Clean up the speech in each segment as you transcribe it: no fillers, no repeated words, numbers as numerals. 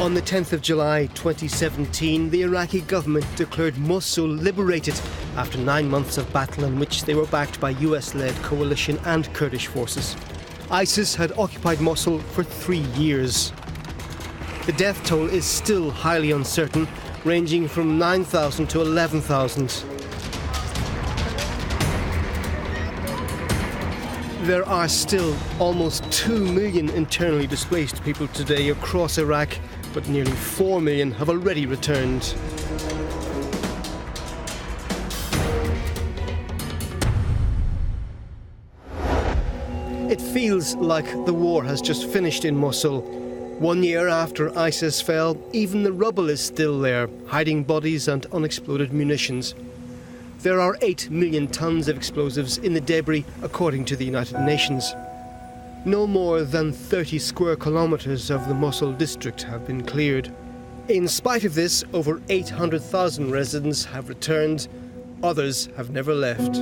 On the 10th of July 2017, the Iraqi government declared Mosul liberated after 9 months of battle in which they were backed by US-led coalition and Kurdish forces. ISIS had occupied Mosul for 3 years. The death toll is still highly uncertain, ranging from 9,000 to 11,000. There are still almost 2 million internally displaced people today across Iraq, but nearly 4 million have already returned. It feels like the war has just finished in Mosul. 1 year after ISIS fell, even the rubble is still there, hiding bodies and unexploded munitions. There are 8 million tons of explosives in the debris, according to the United Nations. No more than 30 square kilometres of the Mosul district have been cleared. In spite of this, over 800,000 residents have returned. Others have never left.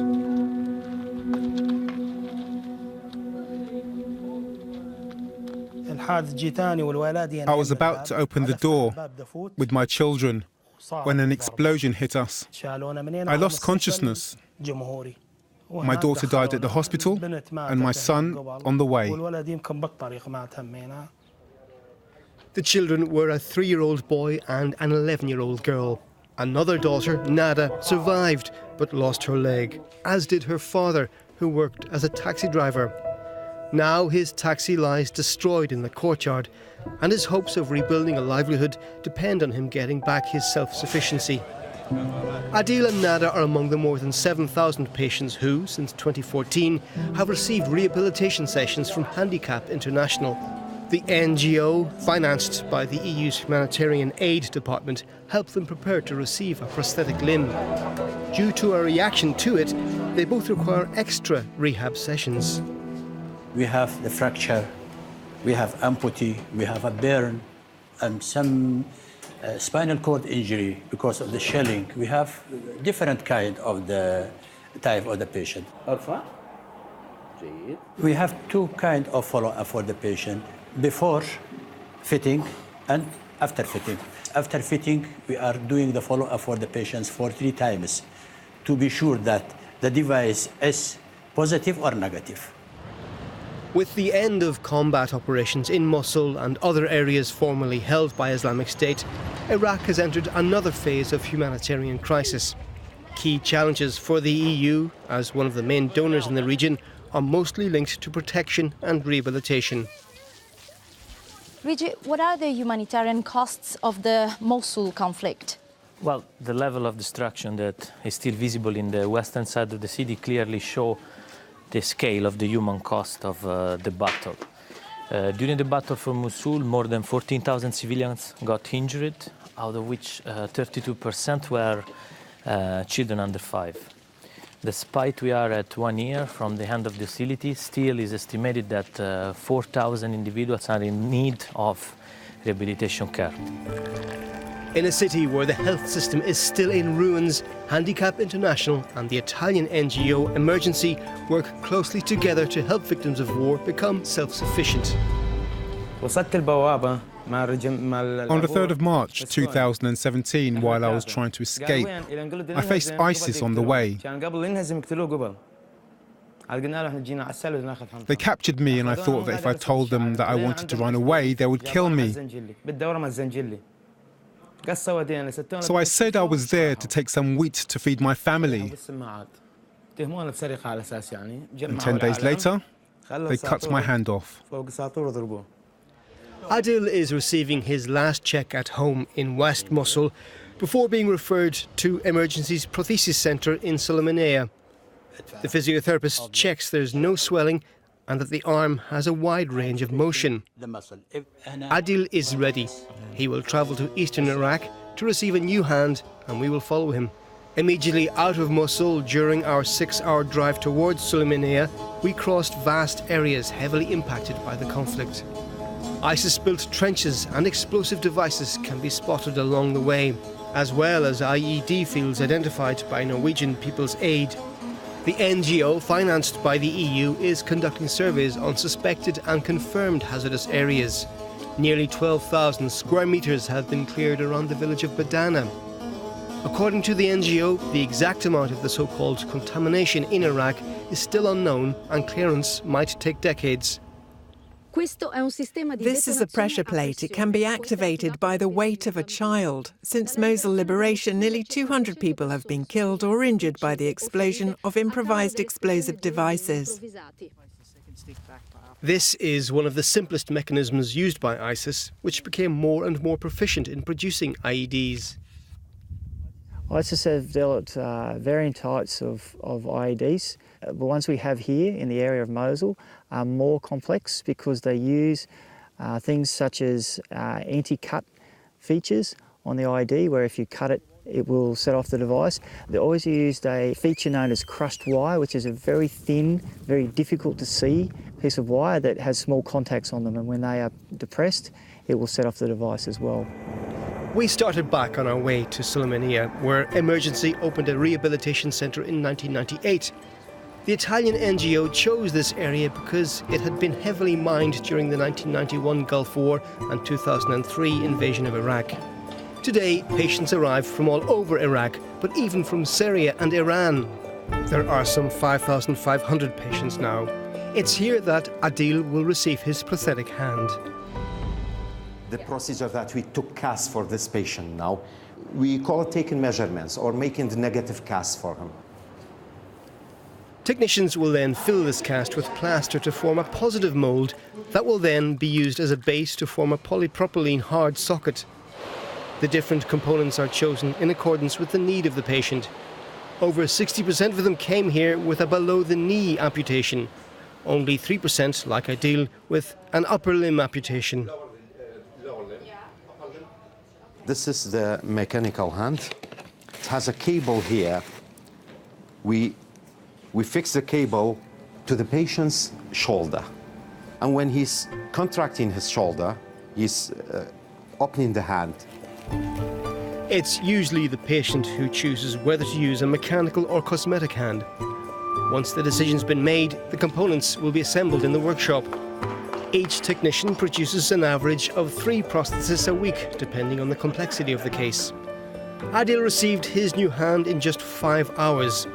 I was about to open the door with my children when an explosion hit us. I lost consciousness. My daughter died at the hospital and my son on the way. The children were a 3-year-old boy and an 11-year-old girl. Another daughter, Nada, survived but lost her leg, as did her father, who worked as a taxi driver. Now his taxi lies destroyed in the courtyard, and his hopes of rebuilding a livelihood depend on him getting back his self-sufficiency. Adil and Nada are among the more than 7,000 patients who, since 2014, have received rehabilitation sessions from Handicap International. The NGO, financed by the EU's Humanitarian Aid Department, helped them prepare to receive a prosthetic limb. Due to a reaction to it, they both require extra rehab sessions. We have the fracture, we have amputee, we have a burn, and some spinal cord injury because of the shelling. We have different kind of the type of the patient. We have 2 kind of follow-up for the patient, before fitting and after fitting. After fitting, we are doing the follow-up for the patients for 3 times to be sure that the device is positive or negative. With the end of combat operations in Mosul and other areas formerly held by Islamic State, Iraq has entered another phase of humanitarian crisis. Key challenges for the EU, as one of the main donors in the region, are mostly linked to protection and rehabilitation. Riji, what are the humanitarian costs of the Mosul conflict? Well, the level of destruction that is still visible in the western side of the city clearly show the scale of the human cost of the battle. During the battle for Mosul, more than 14,000 civilians got injured, out of which 32% were children under 5. Despite we are at 1 year from the end of the hostility, still is estimated that 4,000 individuals are in need of rehabilitation care. In a city where the health system is still in ruins, Handicap International and the Italian NGO Emergency work closely together to help victims of war become self-sufficient. On the 3rd of March 2017, while I was trying to escape, I faced ISIS on the way. They captured me and I thought that if I told them that I wanted to run away, they would kill me. So I said I was there to take some wheat to feed my family. And 10 days later, they cut my hand off. Adil is receiving his last check at home in West Mosul before being referred to Emergency's Prosthetic Centre in Sulaymaniyah. The physiotherapist checks there's no swelling and that the arm has a wide range of motion. Adil is ready. He will travel to eastern Iraq to receive a new hand, and we will follow him. Immediately out of Mosul during our 6-hour drive towards Sulaymaniyah, we crossed vast areas heavily impacted by the conflict. ISIS-built trenches and explosive devices can be spotted along the way, as well as IED fields identified by Norwegian People's Aid. The NGO, financed by the EU, is conducting surveys on suspected and confirmed hazardous areas. Nearly 12,000 square metres have been cleared around the village of Badana. According to the NGO, the exact amount of the so-called contamination in Iraq is still unknown and clearance might take decades. This is a pressure plate. It can be activated by the weight of a child. Since Mosul liberation, nearly 200 people have been killed or injured by the explosion of improvised explosive devices. This is one of the simplest mechanisms used by ISIS, which became more and more proficient in producing IEDs. ISIS have developed varying types of IEDs. The ones we have here in the area of Mosul are more complex because they use things such as anti-cut features on the IED, where if you cut it, it will set off the device. They always used a feature known as crushed wire, which is a very thin, very difficult to see piece of wire that has small contacts on them, and when they are depressed, it will set off the device as well. We started back on our way to Sulaymaniyah, where Emergency opened a rehabilitation centre in 1998. The Italian NGO chose this area because it had been heavily mined during the 1991 Gulf War and 2003 invasion of Iraq. Today, patients arrive from all over Iraq, but even from Syria and Iran. There are some 5,500 patients now. It's here that Adil will receive his prosthetic hand. The procedure that we took cast for this patient now, we call it taking measurements or making the negative cast for him. Technicians will then fill this cast with plaster to form a positive mould that will then be used as a base to form a polypropylene hard socket. The different components are chosen in accordance with the need of the patient. Over 60% of them came here with a below-the-knee amputation. Only 3%, like Adil, with an upper limb amputation. This is the mechanical hand. It has a cable here. We fix the cable to the patient's shoulder. And when he's contracting his shoulder, he's opening the hand. It's usually the patient who chooses whether to use a mechanical or cosmetic hand. Once the decision's been made, the components will be assembled in the workshop. Each technician produces an average of 3 prostheses a week, depending on the complexity of the case. Adil received his new hand in just 5 hours.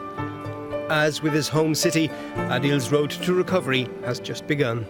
As with his home city, Adil's road to recovery has just begun.